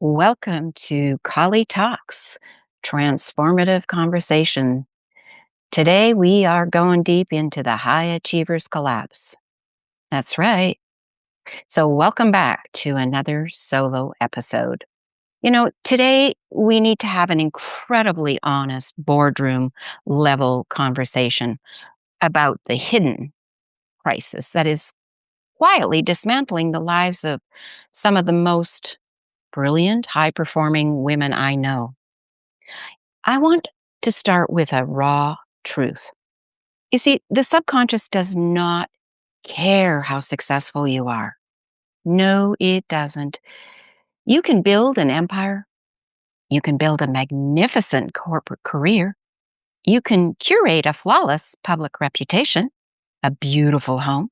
Welcome to ColliTalks, Transformative Conversation. Today we are going deep into the high achievers collapse. That's right. So welcome back to another solo episode. Today we need to have an incredibly honest boardroom level conversation about the hidden crisis that is quietly dismantling the lives of some of the most brilliant, high performing women I know. I want to start with a raw truth. You see, the subconscious does not care how successful you are. No, it doesn't. You can build an empire. You can build a magnificent corporate career. You can curate a flawless public reputation, a beautiful home,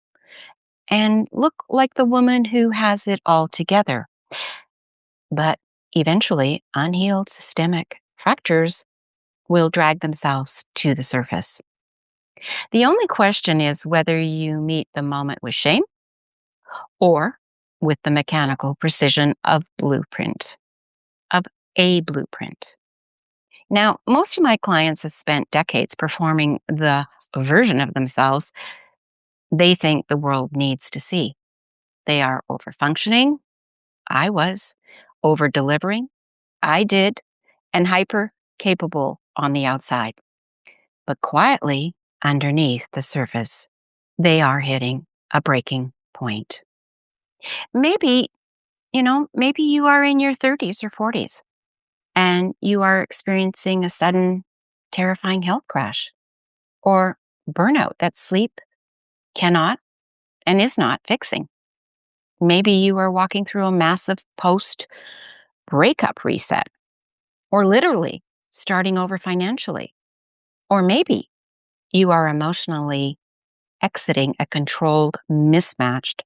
and look like the woman who has it all together. But eventually, unhealed systemic fractures will drag themselves to the surface. The only question is whether you meet the moment with shame or with the mechanical precision of a blueprint. Now, most of my clients have spent decades performing the version of themselves they think the world needs to see. They are overfunctioning. I was. Over delivering. I did. And hyper capable on the outside. But quietly, underneath the surface, they are hitting a breaking point. Maybe, maybe you are in your 30s or 40s and you are experiencing a sudden, terrifying health crash or burnout that sleep cannot and is not fixing. Maybe you are walking through a massive post breakup reset or literally starting over financially. Or maybe you are emotionally exiting a controlled, mismatched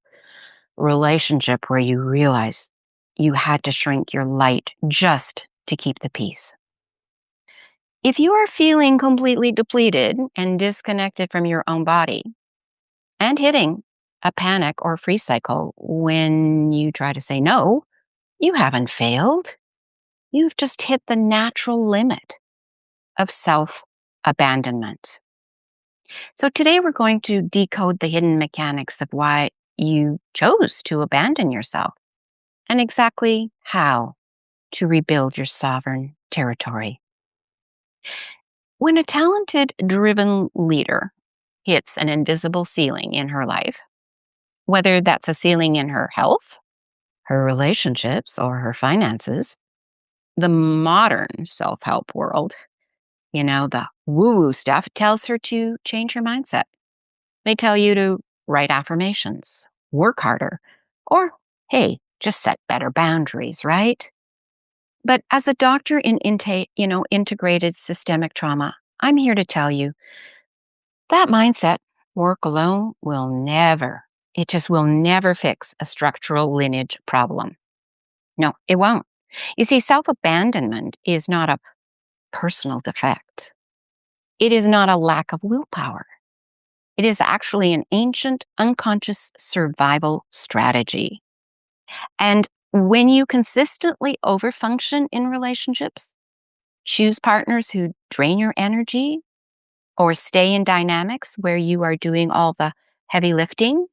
relationship where you realize you had to shrink your light just to keep the peace. If you are feeling completely depleted and disconnected from your own body and hitting a panic or freeze cycle when you try to say no, you haven't failed. You've just hit the natural limit of self-abandonment. So today we're going to decode the hidden mechanics of why you chose to abandon yourself and exactly how to rebuild your sovereign territory. When a talented, driven leader hits an invisible ceiling in her life, whether that's a ceiling in her health, her relationships, or her finances, the modern self-help world, the woo-woo stuff, tells her to change her mindset. They tell you to write affirmations, work harder, or, hey, just set better boundaries, right? But as a doctor in integrated systemic trauma, I'm here to tell you that mindset work alone it just will never fix a structural lineage problem. No, it won't. You see, self-abandonment is not a personal defect. It is not a lack of willpower. It is actually an ancient unconscious survival strategy. And when you consistently overfunction in relationships, choose partners who drain your energy, or stay in dynamics where you are doing all the heavy lifting,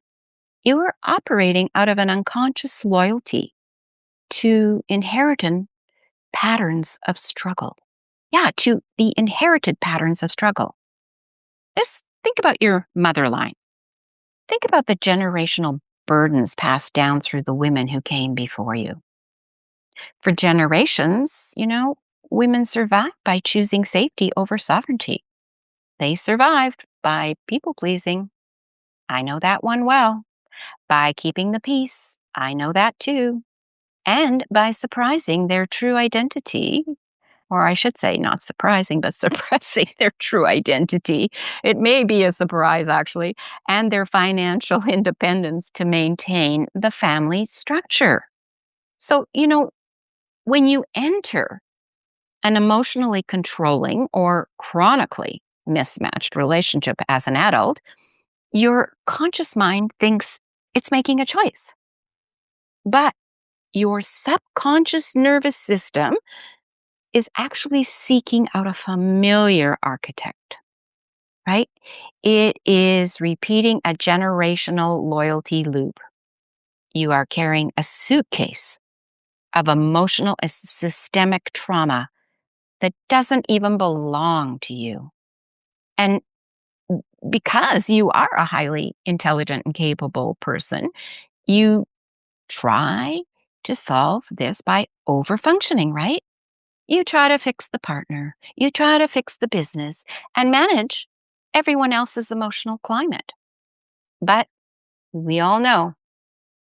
you are operating out of an unconscious loyalty to inherited patterns of struggle. Yeah, to the inherited patterns of struggle. Just think about your mother line. Think about the generational burdens passed down through the women who came before you. For generations, women survived by choosing safety over sovereignty. They survived by people pleasing. I know that one well. By keeping the peace. I know that too. And by surprising their true identity, or I should say, not surprising, but suppressing their true identity. It may be a surprise, actually, and their financial independence to maintain the family structure. So, when you enter an emotionally controlling or chronically mismatched relationship as an adult, your conscious mind thinks it's making a choice. But your subconscious nervous system is actually seeking out a familiar architect, right? It is repeating a generational loyalty loop. You are carrying a suitcase of emotional and systemic trauma that doesn't even belong to you. And because you are a highly intelligent and capable person, you try to solve this by overfunctioning, right? You try to fix the partner, you try to fix the business, and manage everyone else's emotional climate. But we all know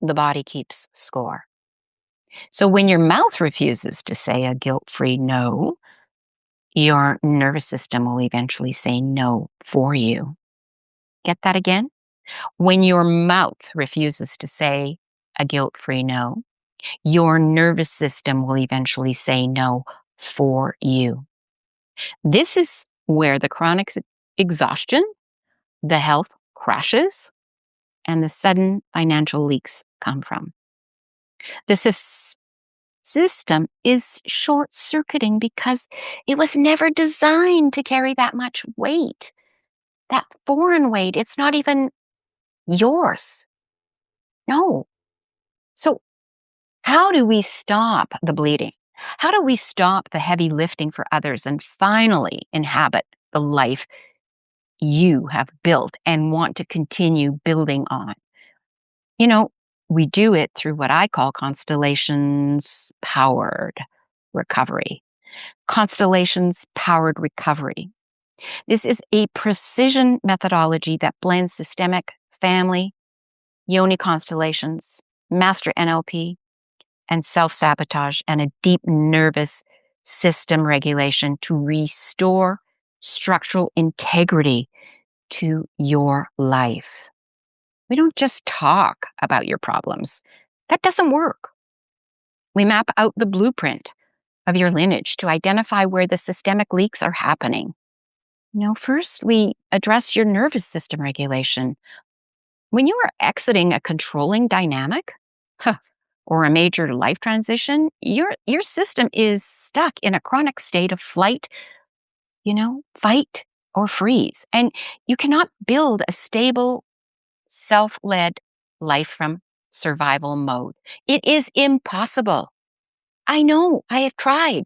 the body keeps score. So when your mouth refuses to say a guilt free no, your nervous system will eventually say no for you. Get that again? When your mouth refuses to say a guilt free no, your nervous system will eventually say no for you. This is where the chronic exhaustion, the health crashes, and the sudden financial leaks come from. This system is short circuiting because it was never designed to carry that much weight, that foreign weight. It's not even yours. No. So, how do we stop the bleeding? How do we stop the heavy lifting for others and finally inhabit the life you have built and want to continue building on? You know, we do it through what I call constellations-powered recovery. Constellations-powered recovery. This is a precision methodology that blends systemic, family, yoni constellations, master NLP, and self-sabotage and a deep nervous system regulation to restore structural integrity to your life. We don't just talk about your problems. That doesn't work. We map out the blueprint of your lineage to identify where the systemic leaks are happening. First we address your nervous system regulation. When you are exiting a controlling dynamic, or a major life transition, your system is stuck in a chronic state of flight, fight or freeze. And you cannot build a stable, self-led life from survival mode. It is impossible. I know, I have tried.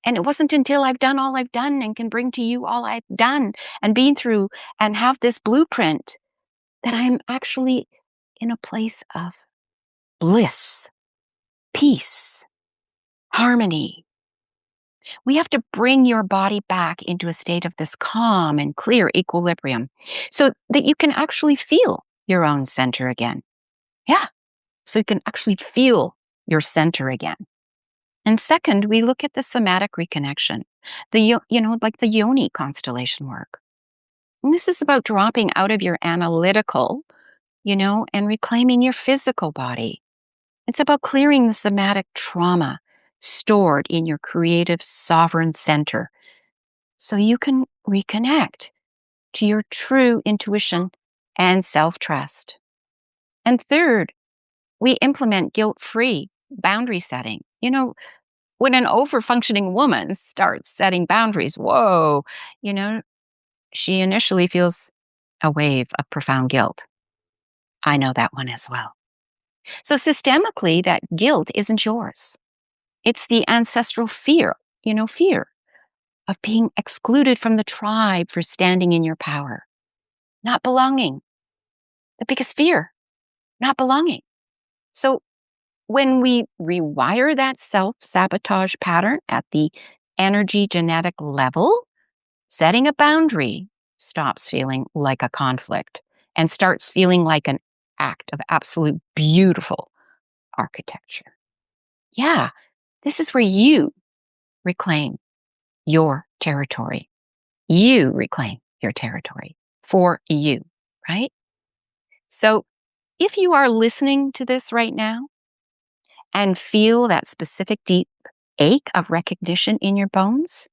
And it wasn't until I've done all I've done and can bring to you all I've done and been through and have this blueprint that I'm actually in a place of bliss, peace, harmony. We have to bring your body back into a state of this calm and clear equilibrium so that you can actually feel your own center again. Yeah, so you can actually feel your center again. And second, we look at the somatic reconnection, like the yoni constellation work. And this is about dropping out of your analytical, and reclaiming your physical body. It's about clearing the somatic trauma stored in your creative sovereign center so you can reconnect to your true intuition and self-trust. And third, we implement guilt-free boundary setting. When an over-functioning woman starts setting boundaries, whoa, you know, she initially feels a wave of profound guilt. I know that one as well. So systemically, that guilt isn't yours. It's the ancestral fear, fear of being excluded from the tribe for standing in your power, not belonging. The biggest fear, not belonging. So when we rewire that self-sabotage pattern at the energy genetic level, setting a boundary stops feeling like a conflict and starts feeling like an act of absolute beautiful architecture. Yeah, this is where you reclaim your territory. You reclaim your territory for you, right? So if you are listening to this right now and feel that specific deep ache of recognition in your bones,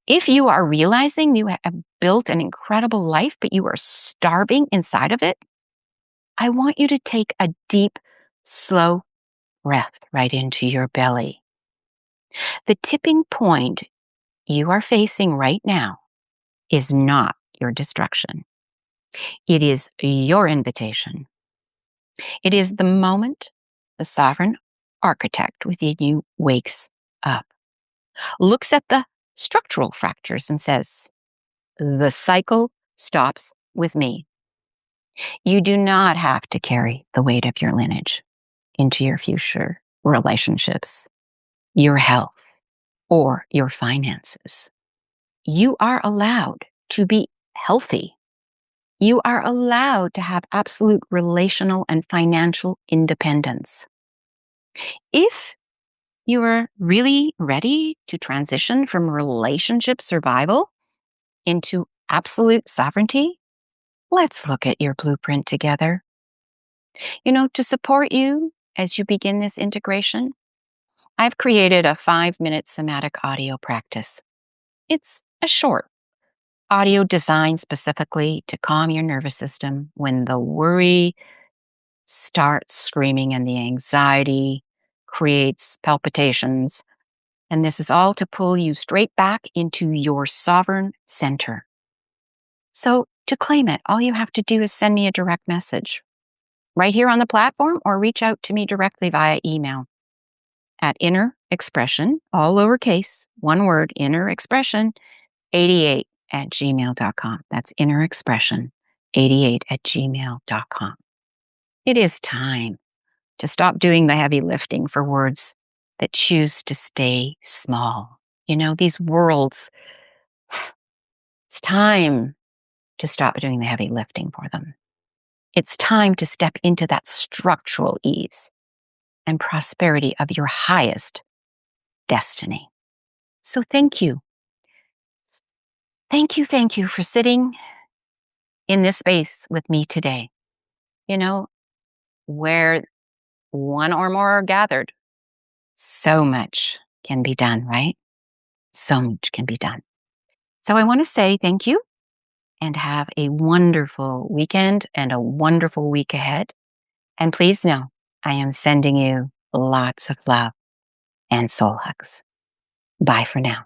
if you are realizing you have built an incredible life, but you are starving inside of it, I want you to take a deep, slow breath right into your belly. The tipping point you are facing right now is not your destruction. It is your invitation. It is the moment the sovereign architect within you wakes up, looks at the structural fractures and says, the cycle stops with me. You do not have to carry the weight of your lineage into your future relationships, your health, or your finances. You are allowed to be healthy. You are allowed to have absolute relational and financial independence. If you are really ready to transition from relationship survival into absolute sovereignty, let's look at your blueprint together. To support you as you begin this integration, I've created a 5-minute somatic audio practice. It's a short audio designed specifically to calm your nervous system when the worry starts screaming and the anxiety creates palpitations. And this is all to pull you straight back into your sovereign center. So to claim it, all you have to do is send me a direct message right here on the platform or reach out to me directly via email at inner expression, all lowercase, one word, inner expression 88 at gmail.com. That's inner expression 88 at gmail.com. It is time to stop doing the heavy lifting for words that choose to stay small. These worlds, it's time to stop doing the heavy lifting for them. It's time to step into that structural ease and prosperity of your highest destiny. So thank you. Thank you for sitting in this space with me today. Where one or more are gathered, so much can be done, right? So much can be done. So I want to say thank you and have a wonderful weekend and a wonderful week ahead. And please know, I am sending you lots of love and soul hugs. Bye for now.